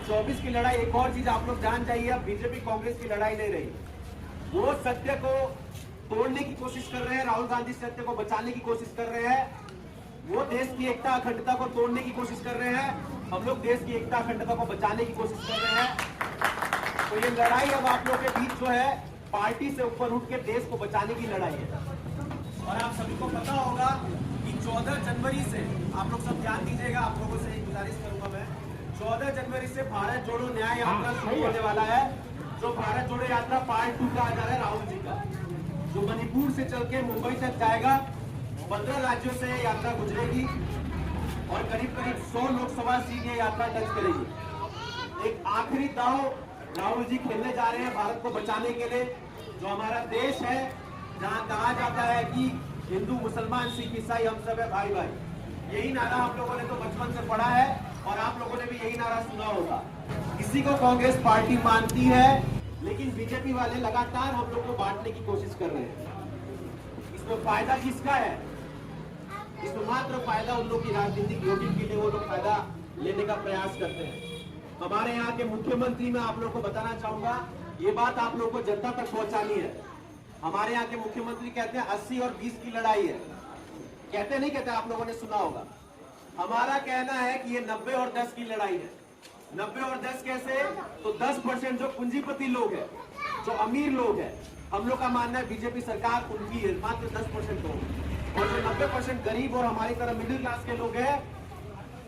24 की लड़ाई, एक और चीज आप लोग जान जाइए, अब बीजेपी कांग्रेस की लड़ाई नहीं रही। वो सत्य को तोड़ने की कोशिश कर रहे हैं, राहुल गांधी सत्य को बचाने की कोशिश कर रहे हैं, वो देश की एकता अखंडता को तोड़ने की कोशिश कर रहे हैं, हम लोग देश की एकता अखंडता को बचाने की कोशिश कर रहे हैं। तो ये लड़ाई अब आप लोग के बीच जो है पार्टी से ऊपर उठ के देश को बचाने की लड़ाई है। और आप सभी को पता होगा कि 14 जनवरी से आप लोग सब ध्यान दीजिएगा, आप लोगों से एक गुजारिश करूंगा मैं, 14 जनवरी से भारत जोड़ो न्याय यात्रा शुरू होने वाला है। जो भारत जोड़ो यात्रा पार्ट 2 कहा जा रहा है राहुल जी का, जो मणिपुर से चल के मुंबई तक जाएगा, 15 राज्यों से यात्रा गुजरेगी और करीब करीब 100 लोकसभा सीट ये यात्रा टच करेगी। एक आखिरी दाव राहुल जी खेलने जा रहे हैं भारत को बचाने के लिए। जो हमारा देश है, जहां कहा जाता है कि हिंदू मुसलमान सिख ईसाई हम सब है भाई भाई, यही नारा हम लोगों ने तो बचपन से पढ़ा है और आप लोगों ने भी यही नारा सुना होगा। इसी को कांग्रेस पार्टी मानती है, लेकिन बीजेपी वाले लगातार हम लोग को बांटने की कोशिश कर रहे हैं। इसमें फायदा किसका है? इसमें मात्र फायदा उन लोग की राजनीतिक योगी के लिए, वो लोग फायदा लेने का प्रयास करते हैं। हमारे यहाँ के मुख्यमंत्री, मैं आप लोग को बताना चाहूंगा, ये बात आप लोग को जनता तक पहुंचानी है। हमारे यहाँ के मुख्यमंत्री कहते हैं 80 और 20 की लड़ाई है, कहते नहीं कहते, आप लोगों ने सुना होगा। हमारा कहना है कि ये 90 और 10 की लड़ाई है। 90 और 10 कैसे? तो 10% जो पूंजीपति लोग हैं, जो अमीर लोग हैं, हम लोग का मानना है बीजेपी सरकार उनकी है, मात्र 10% लोग, और जो 90% गरीब और हमारी तरह मिडिल क्लास के लोग हैं,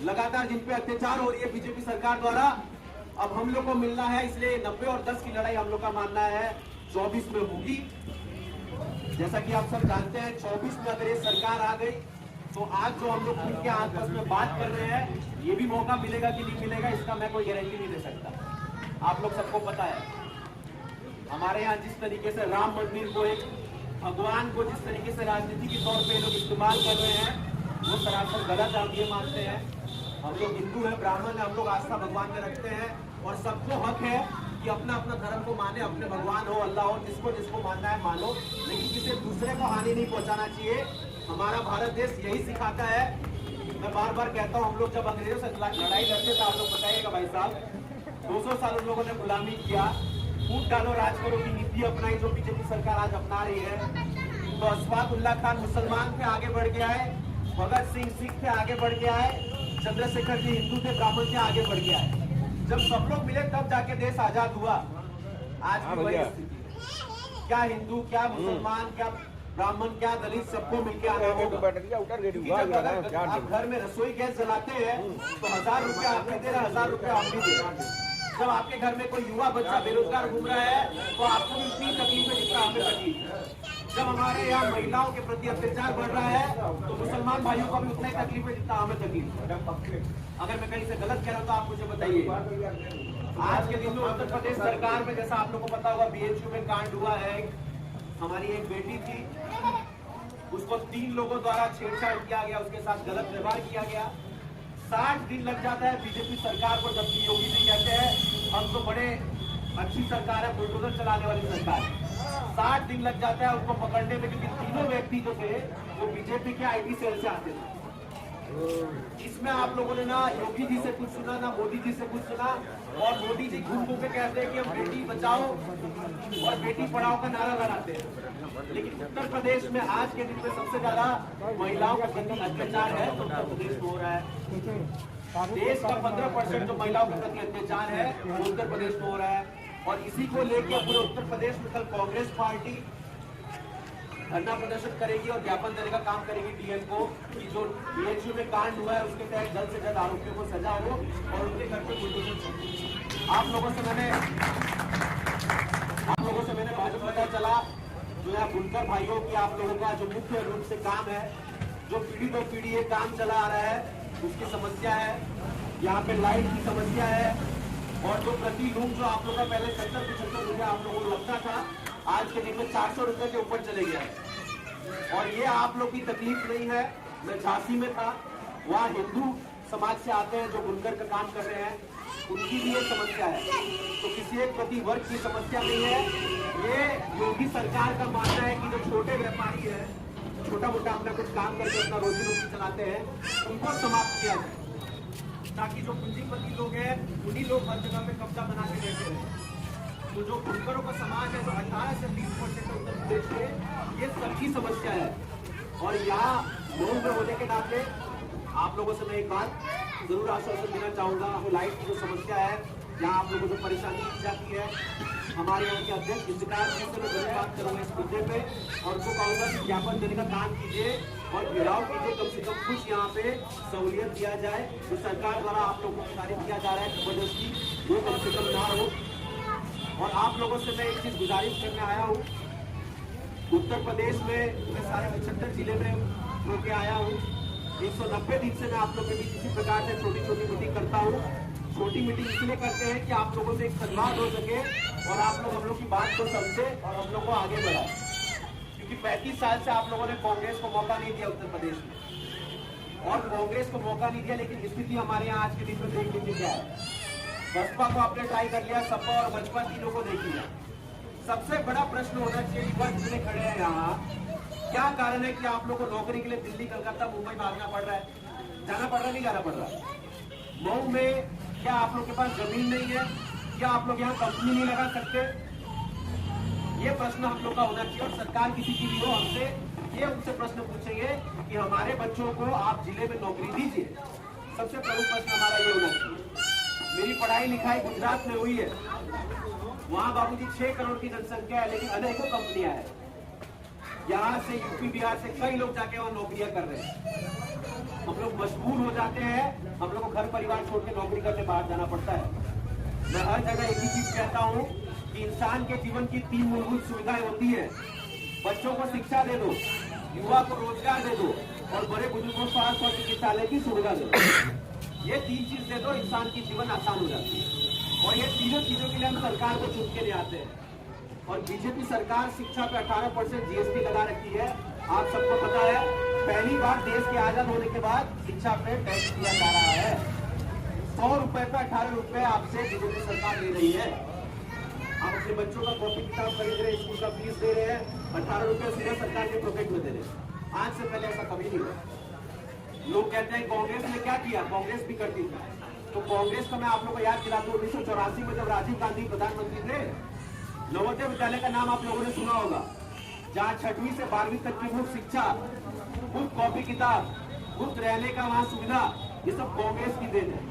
लगातार जिन पे अत्याचार हो रही है बीजेपी सरकार द्वारा, अब हम लोग को मिलना है। इसलिए 90 और 10 की लड़ाई हम लोग का मानना है 24 में होगी। जैसा कि आप सब जानते हैं, 24 में अगर ये सरकार आ गई तो आज जो हम लोग खुल के आपस में बात कर रहे हैं, ये भी मौका मिलेगा कि नहीं मिलेगा, इसका मैं कोई गारंटी नहीं दे सकता। आप लोग सबको पता है, हमारे यहाँ जिस तरीके से राम मंदिर को एक भगवान को जिस तरीके से राजनीति के तौर पे लोग इस्तेमाल कर रहे हैं, वो सरासर गलत हम ये मानते हैं। हम लोग हिंदू हैं, ब्राह्मण हैं, हम लोग आस्था भगवान में रखते हैं और सबको हक है कि अपना अपना धर्म को माने, अपने भगवान हो, अल्लाह हो, जिसको जिसको मानना है मानो, लेकिन किसी दूसरे को हानि नहीं पहुंचाना चाहिए। हमारा भारत देश यही सिखाता है। मैं बार बार कहता हूँ, हम लोग जब अंग्रेजों से लड़ाई लड़ते थे, आप लोग बताइएगा भाई साहब, 200 साल उन लोगों ने गुलामी किया, फूट डालो राज करो की नीति अपनाई, जो बीजेपी सरकार आज अपना रही है। तो अशफाक उल्लाह खान मुसलमान थे, आगे बढ़ गया है, भगत सिंह सिख थे, आगे बढ़ गया है, चंद्रशेखर जी हिंदू थे, ब्राह्मण थे, आगे बढ़ गया है। जब सब लोग मिले तब जाके देश आजाद हुआ। आज की वही स्थिति, क्या हिंदू, क्या मुसलमान, क्या ब्राह्मण, क्या दलित, सबको मिलकर आना होगा। आप घर में रसोई गैस जलाते हैं तो 1000 रुपया आप भी दे रहे, 1000 रुपया आप भी दे रहे। जब आपके घर में कोई युवा बच्चा बेरोजगार घूम रहा है तो आपको भी उतनी तकलीफ है जितना हमें तकलीफ है। जब हमारे यहाँ महिलाओं के प्रति अत्याचार बढ़ रहा है तो मुसलमान भाइयों को भी उतना ही तकलीफ है जितना हमें तकलीफ है। अगर मैं कहीं से गलत कह रहा हूँ तो आप मुझे बताइए। आज के दिन में उत्तर प्रदेश सरकार में, जैसा आप लोग को पता होगा, BHU में कांड हुआ है। हमारी एक बेटी थी, उसको 3 लोगों द्वारा छेड़छाड़ किया गया, उसके साथ गलत व्यवहार किया गया। 60 दिन लग जाता है बीजेपी सरकार को, जबकि योगी जी कहते हैं हम तो बड़े अच्छी सरकार है, बुलडोजर चलाने वाली सरकार है। 60 दिन लग जाता है उनको पकड़ने में, क्योंकि तीनों व्यक्ति जो थे वो बीजेपी के IT सेल से आते थे। इसमें आप लोगों ने ना योगी जी से कुछ सुना, ना मोदी जी से कुछ सुना, और मोदी जी घूम घूम के कहते हैं कि हम बेटी बचाओ और बेटी पढ़ाओ का नारा लगाते हैं। लेकिन उत्तर प्रदेश में आज के दिन में सबसे ज्यादा महिलाओं का प्रति अत्याचार है तो उत्तर प्रदेश में हो रहा है। देश का 15% जो महिलाओं के प्रति अत्याचार है वो उत्तर प्रदेश में हो रहा है। और इसी को लेकर पूरे उत्तर प्रदेश में कल कांग्रेस पार्टी धरना प्रदर्शन करेगी और ज्ञापन देने का काम करेगी DM को, कि जो BHU में कांड हुआ है उसके तहत जल्द से जल्द आरोपियों को सजा हो और उनके घर पे बुलडोजर। आप लोगों से मैंने बात पता चला, जो यहाँ बुनकर भाइयों की आप लोगों का जो मुख्य रूप से काम है, जो पीढ़ी दो पीढ़ी ये काम चला आ रहा है, उसकी समस्या है। यहाँ पे लाइट की समस्या है, और जो प्रति रूम जो आप लोगों का पहले 70-75 रुपया आप लोगों को लगता था, आज के दिन में 400 रुपए के ऊपर चले गया है। और ये आप लोग की तकलीफ नहीं है। मैं झांसी में था, वहाँ हिंदू समाज से आते हैं जो बुनकर का काम कर रहे हैं, उनकी भी ये समस्या है। तो किसी एक प्रति वर्ग की समस्या नहीं है। ये योगी सरकार का मानना है कि जो छोटे व्यापारी है, छोटा मोटा अपना कुछ काम करके अपना रोजी रोटी चलाते हैं, उनको समाप्त किया जाए। ताकि जो पूंजीपति लोग हैं उन्हीं लोग हर जगह पे कब्जा बना के बैठे रहे। तो जो बुनकरों का समाज है, जो 18 से 20% उत्तर प्रदेश में, ये सबकी समस्या है। और यहाँ मऊ में होने के नाते आप लोगों से मैं एक बात जरूर आश्वासन देना चाहूंगा। लाइट की जो समस्या है, यहाँ आप लोगों को परेशानी की जाती है, हमारे यहाँ के अध्यक्ष इंतजार जी से मैं जरूर बात करूंगा इस मुद्दे पे, और उनको कहूंगा कि ज्ञापन देने का काम कीजिए और घेराव कीजिए, कम से कम कुछ यहाँ पे सहूलियत दिया जाए। जो सरकार द्वारा आप लोगों को प्रसारित किया जा रहा है जबरदस्ती, वो कम से कम ना हो। और आप लोगों से मैं एक चीज गुजारिश करने आया हूँ, उत्तर प्रदेश में मैं सारे 75 जिले में होके आया हूँ। 190 दिन से मैं आप लोगों के बीच इसी प्रकार से छोटी छोटी मीटिंग करता हूँ। छोटी मीटिंग इसलिए करते हैं कि आप लोगों से एक संवाद हो सके और आप लोग हम लोग की बात को समझे और हम लोग को आगे बढ़ाए। क्योंकि 35 साल से आप लोगों ने कांग्रेस को मौका नहीं दिया उत्तर प्रदेश में, और कांग्रेस को मौका नहीं दिया, लेकिन स्थिति हमारे यहाँ आज के दिन में देख लीजिए क्या है। बसपा को आपने ट्राई कर लिया, सपा और बसपा तीनों को देख लिया। सबसे बड़ा प्रश्न होना चाहिए, वर्ग जितने खड़े हैं यहाँ, क्या कारण है कि आप लोग को नौकरी के लिए दिल्ली, कलकत्ता, मुंबई भागना पड़ रहा है? जाना पड़ रहा है, नहीं जाना पड़ रहा? मऊ में क्या आप लोग के पास जमीन नहीं है? क्या आप लोग यहाँ कंपनी नहीं लगा सकते? ये प्रश्न हम लोग का होना चाहिए। और सरकार किसी की भी हो, हमसे ये उनसे प्रश्न पूछेंगे कि हमारे बच्चों को आप जिले में नौकरी दीजिए। सबसे प्रमुख प्रश्न हमारा ये होना चाहिए। मेरी पढ़ाई लिखाई गुजरात में हुई है, वहाँ बाबूजी 6 करोड़ की जनसंख्या है, लेकिन अनेकों कंपनियां हैं। यहाँ से यूपी बिहार से कई लोग जाके वहाँ नौकरियां कर रहे हैं। हम लोग मजबूर हो जाते हैं, हम लोग को घर परिवार छोड़ के नौकरी करने बाहर जाना पड़ता है। मैं हर जगह एक ही चीज कहता हूँ कि इंसान के जीवन की 3 मूलभूत सुविधाएं होती है। बच्चों को शिक्षा दे दो, युवा को रोजगार दे दो, और बड़े बुजुर्गों को स्वास्थ्य और चिकित्सालय की सुविधा दे दो। ये 3 चीज दे दो, इंसान की जीवन आसान हो जाती है। और ये तीनों चीजों के लिए हम सरकार को चुन के ले आते हैं। और बीजेपी सरकार शिक्षा पे 18% जीएसटी लगा रखी है। आप सबको पता है, पहली बार देश के आजाद होने के बाद शिक्षा पे टैक्स दिया जा रहा है। 100 रुपए पे 18 रुपए आपसे बीजेपी सरकार ले रही है। आप अपने बच्चों का कॉपी किताब खरीद रहे हैं, स्कूल का फीस दे रहे हैं, 18 रुपए सीधे सरकार के पॉकेट में दे रहे हैं। आज से पहले ऐसा कभी नहीं हुआ। लोग कहते हैं कांग्रेस ने क्या किया, कांग्रेस भी करती थी। तो कांग्रेस को मैं आप लोगों को याद दिलाता हूँ, 1984 में जब राजीव गांधी प्रधानमंत्री थे, नवोदय विद्यालय का नाम आप लोगों ने सुना होगा, जहाँ 6वीं से 12वीं तक की मुफ्त शिक्षा, मुफ्त कॉपी किताब, मुफ्त रहने का वहाँ सुविधा, ये सब कांग्रेस की देन है।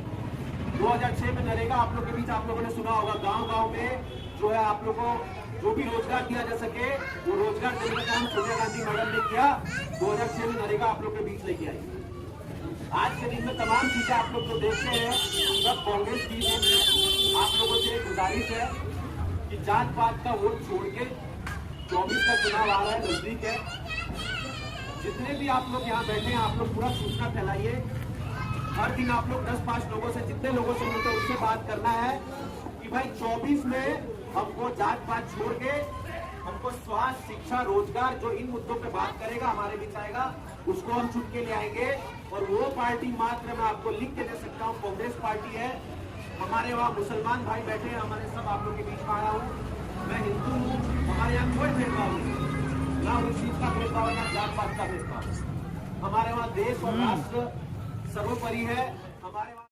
2006 में नरेगा आप लोग के बीच आप लोगों ने सुना होगा, गांव-गांव में जो है आप लोगों को जो भी रोजगार दिया जा सके वो रोजगार देने का काम सोनिया गांधी मैडम ने किया। 2006 में नरेगा आप लोग के बीच लेके आई। आज के दिन में तमाम चीजें आप लोग जो देखते हैं सब कांग्रेस की है। आप लोगों से गुजारिश है कि जात पात का वोट छोड़ के 24 का चुनाव आ रहा है, नजदीक है। जितने भी आप लोग यहाँ बैठे हैं, आप लोग पूरा सूचना फैलाइए। हर दिन आप लोग 10-5 लोगों से, जितने लोगों से मिलते हैं उससे बात करना है कि भाई 24 में हमको जात पात छोड़ के हमको स्वास्थ्य, शिक्षा, रोजगार, जो इन मुद्दों पे बात करेगा, हमारे बीच आएगा, उसको हम चुन के ले आएंगे। और वो पार्टी मात्र मैं आपको लिख के दे सकता हूँ, कांग्रेस पार्टी है। हमारे वहाँ मुसलमान भाई बैठे हैं, हमारे सब आप लोग के बीच में आया हूँ। मैं हिंदू हूँ, हमारे यहाँ कोई भेदभाव नहीं, ना उस चीज का भेदभाव, ना जात पात का भेदभाव। हमारे वहाँ देश और राष्ट्र सर्वोपरि है। हमारे